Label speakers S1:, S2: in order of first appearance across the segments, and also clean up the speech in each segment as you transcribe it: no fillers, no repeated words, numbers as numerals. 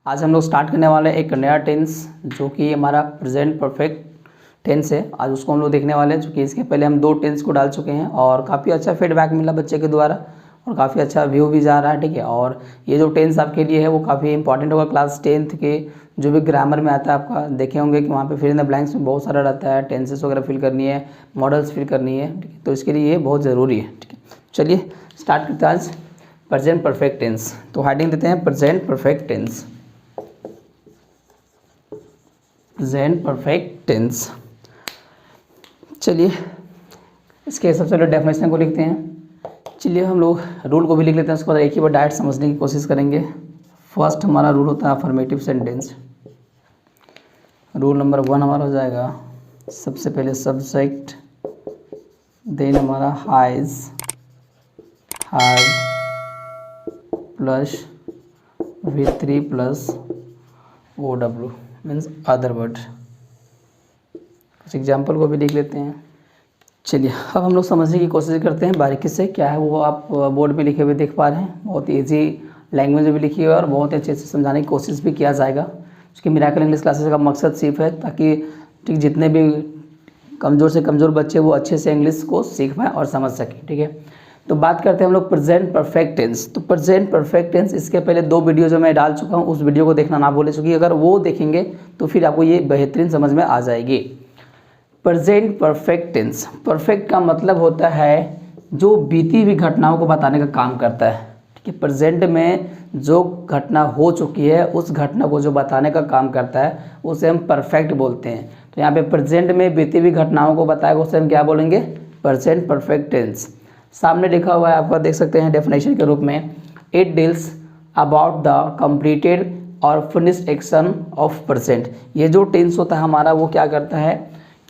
S1: आज हम लोग स्टार्ट करने वाले हैं एक नया टेंस जो कि हमारा प्रेजेंट परफेक्ट टेंस है। आज उसको हम लोग देखने वाले हैं, क्योंकि इसके पहले हम 2 टेंस को डाल चुके हैं और काफ़ी अच्छा फीडबैक मिला बच्चे के द्वारा और काफ़ी अच्छा व्यू भी जा रहा है। ठीक है, और ये जो टेंस आपके लिए है वो काफ़ी इंपॉर्टेंट होगा। क्लास 10th के जो भी ग्रामर में आता है, आपका देखे होंगे कि वहाँ पे फिल इन द ब्लैंक्स में बहुत सारा रहता है, टेंसेस वगैरह फिल करनी है, मॉडल्स फिल करनी है। ठीक है, तो इसके लिए ये बहुत ज़रूरी है। ठीक है, चलिए स्टार्ट करते हैं आज प्रेजेंट परफेक्ट टेंस। तो हेडिंग देते हैं present perfect tense. Present perfect tense. चलिए इसके सबसे पहले डेफिनेशन को लिखते हैं। चलिए हम लोग रूल को भी लिख लेते हैं, उसके बाद एक ही बार डायरेक्ट समझने की कोशिश करेंगे। फर्स्ट हमारा रूल होता है अफर्मेटिव सेंटेंस। रूल नंबर 1 हमारा हो जाएगा, सबसे पहले सब्जेक्ट, देन हमारा has, had plus V3 plus OW means other word. कुछ एग्जाम्पल को भी लिख लेते हैं। चलिए अब हम लोग समझने की कोशिश करते हैं बारीकी से। क्या है वो आप बोर्ड में लिखे हुए देख पा रहे हैं, बहुत ईजी लैंग्वेज में भी लिखी हुई है और बहुत अच्छे से समझाने की कोशिश भी किया जाएगा। क्योंकि मिरेकल इंग्लिश क्लासेस का मकसद सिर्फ है ताकि ठीक जितने भी कमज़ोर से कमज़ोर बच्चे वो अच्छे से इंग्लिश को सीख पाएँ और समझ सकें। ठीक है, तो बात करते हैं हम लोग प्रेजेंट परफेक्ट टेंस। तो प्रेजेंट परफेक्ट टेंस इसके पहले 2 वीडियो जो मैं डाल चुका हूँ, उस वीडियो को देखना ना भूलें, क्योंकि अगर वो देखेंगे तो फिर आपको ये बेहतरीन समझ में आ जाएगी। प्रेजेंट परफेक्ट टेंस, परफेक्ट का मतलब होता है जो बीती हुई घटनाओं को बताने का काम करता है। ठीक है, प्रेजेंट में जो घटना हो चुकी है उस घटना को जो बताने का काम करता है उसे हम परफेक्ट बोलते हैं। तो यहाँ पे प्रेजेंट में बीती हुई घटनाओं को बताएगा उसे हम क्या बोलेंगे, प्रेजेंट परफेक्ट टेंस। सामने लिखा हुआ है, आपका देख सकते हैं डेफिनेशन के रूप में, it deals about the completed और फिनिश्ड एक्शन ऑफ प्रेजेंट। ये जो टेंस होता है हमारा वो क्या करता है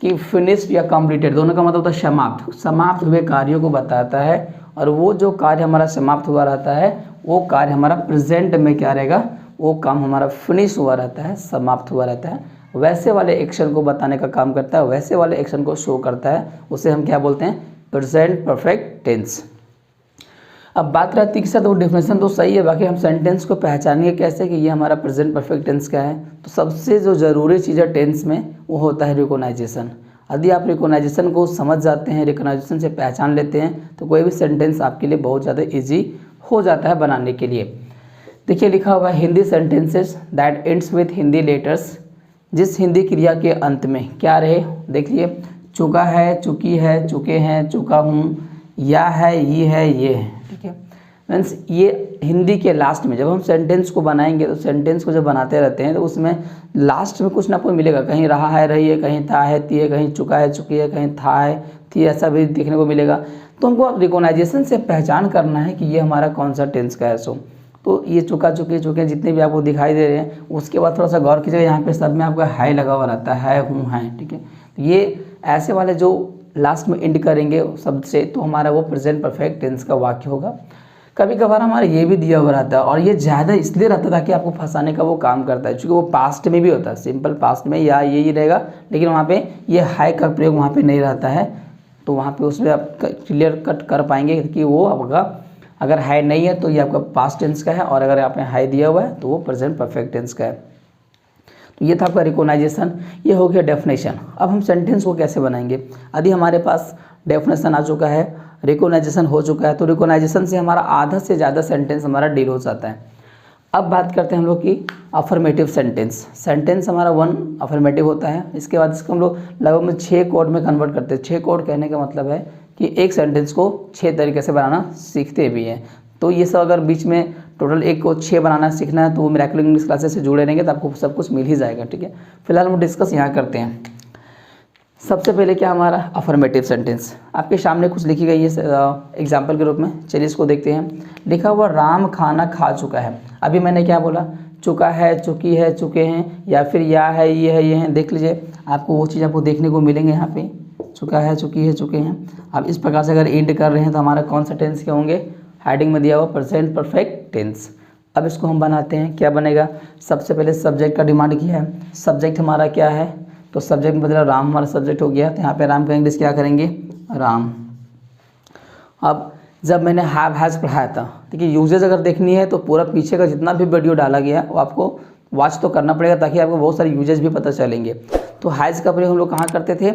S1: कि फिनिश्ड या कंप्लीटेड दोनों का मतलब होता है समाप्त, समाप्त हुए कार्यों को बताता है। और वो जो कार्य हमारा समाप्त हुआ रहता है वो कार्य हमारा प्रेजेंट में क्या रहेगा, वो काम हमारा फिनिश हुआ रहता है, समाप्त हुआ रहता है। वैसे वाले एक्शन को बताने का काम करता है, वैसे वाले एक्शन को शो करता है, उसे हम क्या बोलते हैं, प्रेजेंट परफेक्ट टेंस। अब बात रहती है कि सर वो डेफिनेशन तो सही है, बाकी हम सेंटेंस को पहचानेंगे कैसे कि ये हमारा प्रेजेंट परफेक्ट टेंस क्या है। तो सबसे जो ज़रूरी चीज़ है टेंस में वो होता है रिकॉग्नाइजेशन। यदि आप रिकॉग्नाइजेशन को समझ जाते हैं, रिकॉग्नाइजेशन से पहचान लेते हैं, तो कोई भी सेंटेंस आपके लिए बहुत ज़्यादा ईजी हो जाता है बनाने के लिए। देखिए लिखा हुआ है, Hindi sentences that ends with Hindi letters. जिस हिंदी क्रिया के अंत में क्या रहे, देखिए चुका है, चुकी है, चुके हैं, चुका हूँ, या है, ये है, ये है। ठीक है, मीन्स ये हिंदी के लास्ट में जब हम सेंटेंस को बनाएंगे तो सेंटेंस को जब बनाते रहते हैं तो उसमें लास्ट में कुछ ना कुछ मिलेगा, कहीं रहा है, रही है, कहीं था है, थी है, कहीं चुका है, चुकी है, कहीं था है, थी, ऐसा भी देखने को मिलेगा। तो हमको रिकॉग्नाइजेशन से पहचान करना है कि ये हमारा कौन सा टेंस का है। सो तो ये चुका, चुके, चुके जितने भी आपको दिखाई दे रहे हैं, उसके बाद थोड़ा सा गौर कीजिएगा, यहाँ पे सब में आपका है लगा हुआ रहता है, हूँ, है। ठीक है, ये ऐसे वाले जो लास्ट में एंड करेंगे शब्द से तो हमारा वो प्रेजेंट परफेक्ट टेंस का वाक्य होगा। कभी कभार हमारा ये भी दिया हुआ रहता है और ये ज़्यादा इसलिए रहता था कि आपको फंसाने का वो काम करता है, क्योंकि वो पास्ट में भी होता है, सिंपल पास्ट में या यही रहेगा, लेकिन वहाँ पे ये हाई का प्रयोग वहाँ पे नहीं रहता है। तो वहाँ पे उसमें आप क्लियर कट कर पाएंगे कि वो आपका अगर हाई नहीं है तो ये आपका पास्ट टेंस का है, और अगर यहाँ पे हाई दिया हुआ है तो वो प्रेजेंट परफेक्ट टेंस का है। तो ये था आपका रिकॉग्नाइजेशन, ये हो गया डेफिनेशन। अब हम सेंटेंस को कैसे बनाएंगे। यदि हमारे पास डेफिनेशन आ चुका है, रिकॉग्नाइजेशन हो चुका है, तो रिकॉग्नाइजेशन से हमारा आधा से ज़्यादा सेंटेंस हमारा डील हो जाता है। अब बात करते हैं हम लोग की अफर्मेटिव सेंटेंस। सेंटेंस हमारा 1 अफर्मेटिव होता है, इसके बाद इसको हम लोग लगभग में 6 कोड में कन्वर्ट करते हैं। 6 कोड कहने का मतलब है कि एक सेंटेंस को 6 तरीके से बनाना सीखते भी हैं। तो ये सब अगर बीच में टोटल एक को 6 बनाना सीखना है तो वो मिरेकल इंग्लिश क्लासेस से जुड़े रहेंगे तो आपको सब कुछ मिल ही जाएगा। ठीक है, फिलहाल हम डिस्कस यहाँ करते हैं। सबसे पहले क्या हमारा अफर्मेटिव सेंटेंस, आपके सामने कुछ लिखी गई है एग्जाम्पल के रूप में। चलिए इसको देखते हैं। लिखा हुआ राम खाना खा चुका है। अभी मैंने क्या बोला, चुका है, चुकी है, चुके हैं, या फिर या है, ये है, ये है। देख लीजिए आपको वो चीज़ आपको देखने को मिलेंगे यहाँ पे, चुका है, चुकी है, चुके हैं। अब इस प्रकार से अगर एंड कर रहे हैं तो हमारा कौन सा टेंस के होंगे, हेडिंग में दिया हुआ प्रेजेंट परफेक्ट टेंस। अब इसको हम बनाते हैं, क्या बनेगा। सबसे पहले सब्जेक्ट का डिमांड किया है। सब्जेक्ट हमारा क्या है, तो सब्जेक्ट में बदला राम हमारा सब्जेक्ट हो गया, तो यहाँ पे राम का इंग्लिश क्या करेंगे, राम। अब जब मैंने हैव हैज़ पढ़ाया था, देखिए यूजेज अगर देखनी है तो पूरा पीछे का जितना भी वीडियो डाला गया वो आपको वॉच तो करना पड़ेगा ताकि आपको बहुत सारे यूजेस भी पता चलेंगे। तो हैज़ का प्रयोग हम लोग कहाँ करते थे,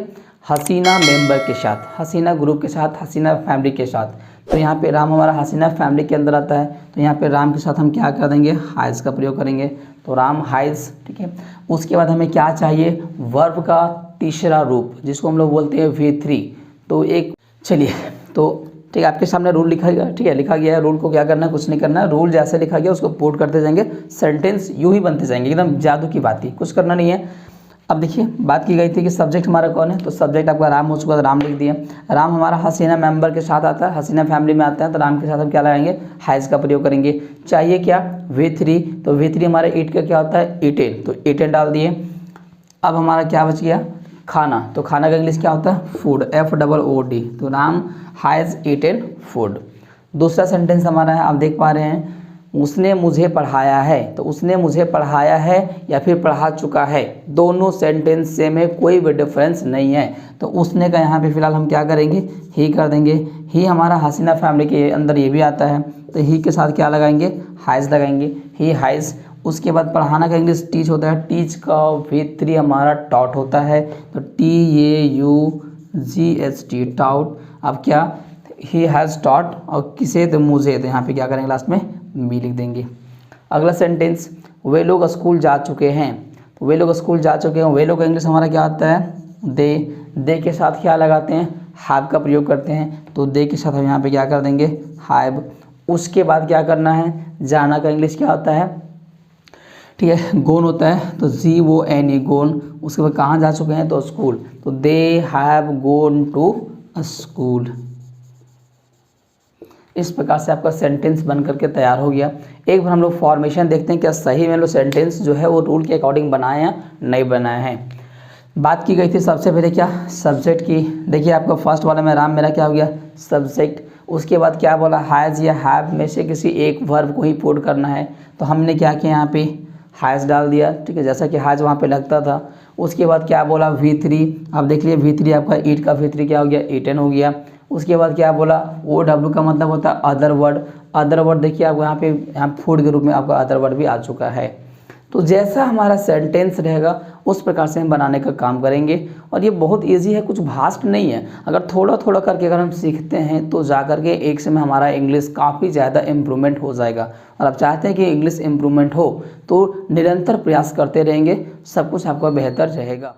S1: हसीना मेंबर के साथ, हसीना ग्रुप के साथ, हसीना फैमिली के साथ। तो यहाँ पे राम हमारा हसीना फैमिली के अंदर आता है, तो यहाँ पे राम के साथ हम क्या कर देंगे, हैज़ का प्रयोग करेंगे। तो राम हैज़, ठीक है। उसके बाद हमें क्या चाहिए, वर्ब का तीसरा रूप जिसको हम लोग बोलते हैं V3। तो एक चलिए तो ठीक है, आपके सामने रूल लिखा गया, ठीक है, लिखा गया है। रूल को क्या करना है, कुछ नहीं करना है, रूल जैसे लिखा गया उसको पुट करते जाएंगे, सेंटेंस यूं ही बनते जाएंगे, एकदम जादू की बात ही, कुछ करना नहीं है। अब देखिए बात की गई थी कि सब्जेक्ट हमारा कौन है, तो सब्जेक्ट आपका राम हो चुका, तो राम लिख दिए। राम हमारा हसीना मेंबर के साथ आता है, हसीना फैमिली में आता है, तो राम के साथ हम क्या लगाएंगे, हैज़ का प्रयोग करेंगे। चाहिए क्या, V3, तो V3 हमारे ईट का क्या होता है, ईटेन, तो ईटेन डाल दिए। अब हमारा क्या बच गया, खाना, तो खाना का इंग्लिश क्या होता है, फूड, FOOD, तो राम हैज़ ईटेन फूड। दूसरा सेंटेंस हमारा है, आप देख पा रहे हैं, उसने मुझे पढ़ाया है, तो उसने मुझे पढ़ाया है या फिर पढ़ा चुका है, दोनों सेंटेंस से में कोई भी डिफरेंस नहीं है। तो उसने का यहाँ पे फिलहाल हम क्या करेंगे, ही कर देंगे। ही हमारा हसीना फैमिली के अंदर ये भी आता है, तो ही के साथ क्या लगाएंगे, हैज़ लगाएंगे, ही हैज़। उसके बाद पढ़ाना का इंग्लिश टीच होता है, टीच का V3 हमारा टॉट होता है, तो TAUGHT, टाउट। अब क्या, ही हैज़ टॉट, और किसे, तो मुझे, तो यहाँ पे क्या करेंगे, लास्ट में मी लिख देंगे। अगला सेंटेंस, वे लोग स्कूल जा चुके हैं, तो वे लोग स्कूल जा चुके हैं, वे लोग का इंग्लिश हमारा क्या आता है, दे के साथ क्या लगाते हैं, हैव का प्रयोग करते हैं, तो दे के साथ हम यहाँ पे क्या कर देंगे, हैव। उसके बाद क्या करना है, जाना का इंग्लिश क्या होता है, ठीक है, गोन होता है, तो GONE, गोन। उसके बाद कहाँ जा चुके हैं, तो स्कूल, तो they have gone to school. इस प्रकार से आपका सेंटेंस बन करके तैयार हो गया। एक बार हम लोग फॉर्मेशन देखते हैं क्या सही में लोग सेंटेंस जो है वो रूल के अकॉर्डिंग बनाए हैं, नहीं बनाए हैं। बात की गई थी सबसे पहले क्या, सब्जेक्ट की। देखिए आपका फर्स्ट वाला में राम मेरा क्या हो गया, सब्जेक्ट। उसके बाद क्या बोला, हैज़ या हैव में से किसी एक वर्ब को ही पुट करना है, तो हमने क्या किया, यहाँ पे हैज़ डाल दिया, ठीक है, जैसा कि हैज़ वहाँ पे लगता था। उसके बाद क्या बोला, V3, अब देख लिए V3 आपका ईट का V3 क्या हो गया, ईटन हो गया। उसके बाद क्या बोला, OW का मतलब होता है अदर वर्ड। अदर वर्ड देखिए आपको यहाँ फूड के रूप में आपका अदर वर्ड भी आ चुका है। तो जैसा हमारा सेंटेंस रहेगा उस प्रकार से हम बनाने का काम करेंगे, और ये बहुत इजी है, कुछ भास्ट नहीं है। अगर थोड़ा थोड़ा करके अगर हम सीखते हैं तो जा करके एक समय हमारा इंग्लिश काफ़ी ज़्यादा इम्प्रूवमेंट हो जाएगा। और आप चाहते हैं कि इंग्लिश इम्प्रूवमेंट हो तो निरंतर प्रयास करते रहेंगे, सब कुछ आपका बेहतर रहेगा।